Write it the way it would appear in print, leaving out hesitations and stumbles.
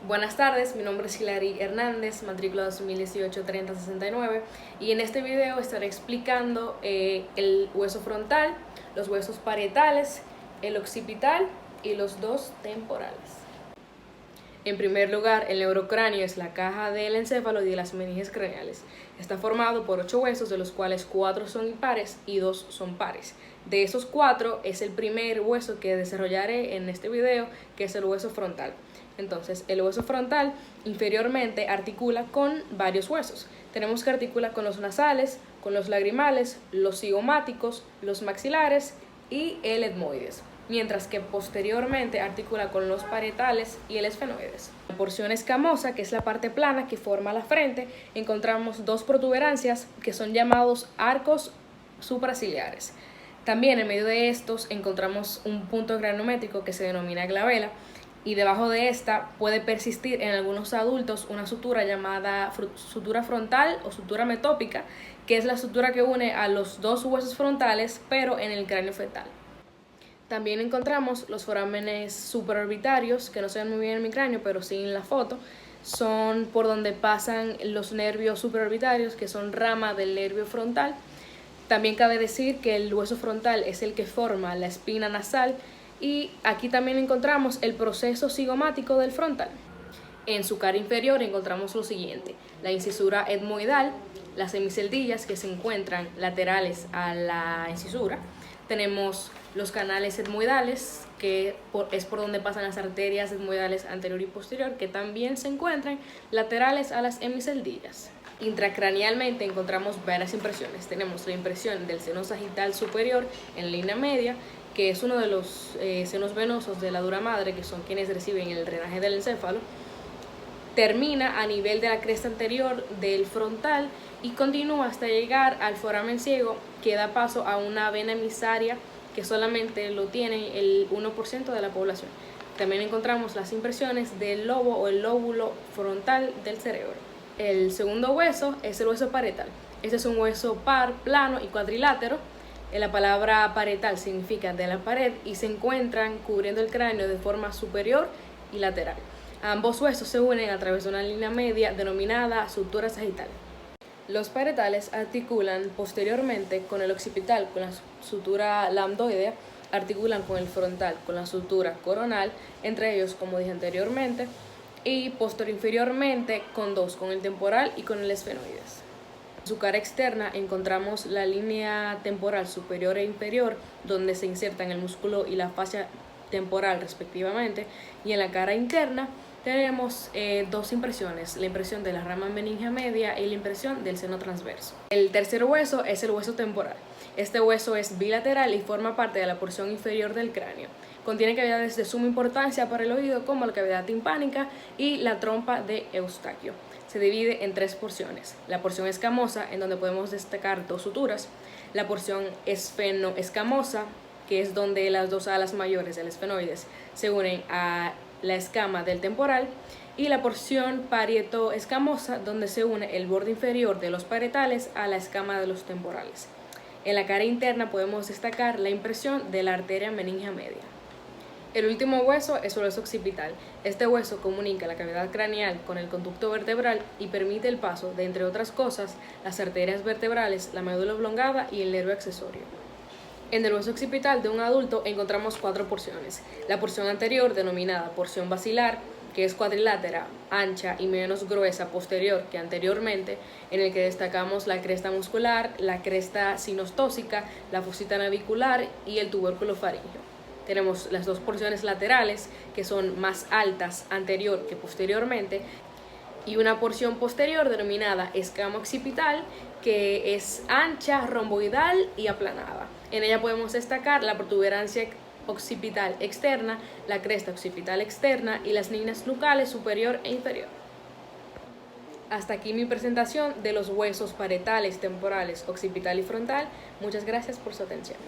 Buenas tardes, mi nombre es Hilary Hernández, matrícula 2018-3069, y en este video estaré explicando el hueso frontal, los huesos parietales, el occipital y los dos temporales. En primer lugar, el neurocráneo es la caja del encéfalo y de las meninges craneales. Está formado por 8 huesos, de los cuales 4 son impares y 2 son pares. De esos 4 es el primer hueso que desarrollaré en este video, que es el hueso frontal. Entonces, el hueso frontal inferiormente articula con varios huesos. Tenemos que articula con los nasales, con los lagrimales, los cigomáticos, los maxilares y el etmoides, mientras que posteriormente articula con los parietales y el esfenoides. En la porción escamosa, que es la parte plana que forma la frente, encontramos 2 protuberancias que son llamados arcos supraciliares. También en medio de estos encontramos un punto granulométrico que se denomina glabela, y debajo de esta puede persistir en algunos adultos una sutura llamada sutura frontal o sutura metópica, que es la sutura que une a los 2 huesos frontales, pero en el cráneo fetal. También encontramos los forámenes supraorbitarios, que no se ven muy bien en mi cráneo, pero sí en la foto. Son por donde pasan los nervios supraorbitarios, que son rama del nervio frontal. También cabe decir que el hueso frontal es el que forma la espina nasal, y aquí también encontramos el proceso cigomático del frontal. En su cara inferior encontramos lo siguiente: la incisura etmoidal, las hemiceldillas que se encuentran laterales a la incisura. Tenemos los canales etmoidales, que es por donde pasan las arterias etmoidales anterior y posterior, que también se encuentran laterales a las hemiceldillas. Intracranealmente encontramos varias impresiones. Tenemos la impresión del seno sagital superior en línea media, que es uno de los senos venosos de la dura madre, que son quienes reciben el drenaje del encéfalo. Termina a nivel de la cresta anterior del frontal y continúa hasta llegar al foramen ciego, que da paso a una vena emisaria que solamente lo tiene el 1% de la población. También encontramos las impresiones del lobo o el lóbulo frontal del cerebro. El segundo hueso es el hueso parietal. Este es un hueso par, plano y cuadrilátero. La palabra parietal significa de la pared y se encuentran cubriendo el cráneo de forma superior y lateral. Ambos huesos se unen a través de una línea media denominada sutura sagital. Los parietales articulan posteriormente con el occipital, con la sutura lambdoidea, articulan con el frontal, con la sutura coronal, entre ellos, como dije anteriormente, y posteriormente con 2, con el temporal y con el esfenoides. En su cara externa encontramos la línea temporal superior e inferior, donde se insertan el músculo y la fascia temporal respectivamente, y en la cara interna tenemos 2 impresiones: la impresión de la rama meningea media y la impresión del seno transverso. El tercer hueso es el hueso temporal. Este hueso es bilateral y forma parte de la porción inferior del cráneo. Contiene cavidades de suma importancia para el oído, como la cavidad timpánica y la trompa de Eustaquio. Se divide en 3 porciones: la porción escamosa, en donde podemos destacar 2 suturas; la porción esfenoescamosa, que es donde las 2 alas mayores del esfenoides se unen a la escama del temporal; y la porción parietoescamosa, donde se une el borde inferior de los parietales a la escama de los temporales. En la cara interna podemos destacar la impresión de la arteria meningea media. El último hueso es el hueso occipital. Este hueso comunica la cavidad craneal con el conducto vertebral y permite el paso de, entre otras cosas, las arterias vertebrales, la médula oblongada y el nervio accesorio. En el hueso occipital de un adulto encontramos 4 porciones. La porción anterior, denominada porción basilar, que es cuadrilátera, ancha y menos gruesa posterior que anteriormente, en el que destacamos la cresta muscular, la cresta sinostósica, la fosita navicular y el tubérculo faríngeo. Tenemos las 2 porciones laterales, que son más altas anterior que posteriormente, y una porción posterior denominada escama occipital, que es ancha, romboidal y aplanada. En ella podemos destacar la protuberancia occipital externa, la cresta occipital externa y las líneas nucales superior e inferior. Hasta aquí mi presentación de los huesos parietales, temporales, occipital y frontal. Muchas gracias por su atención.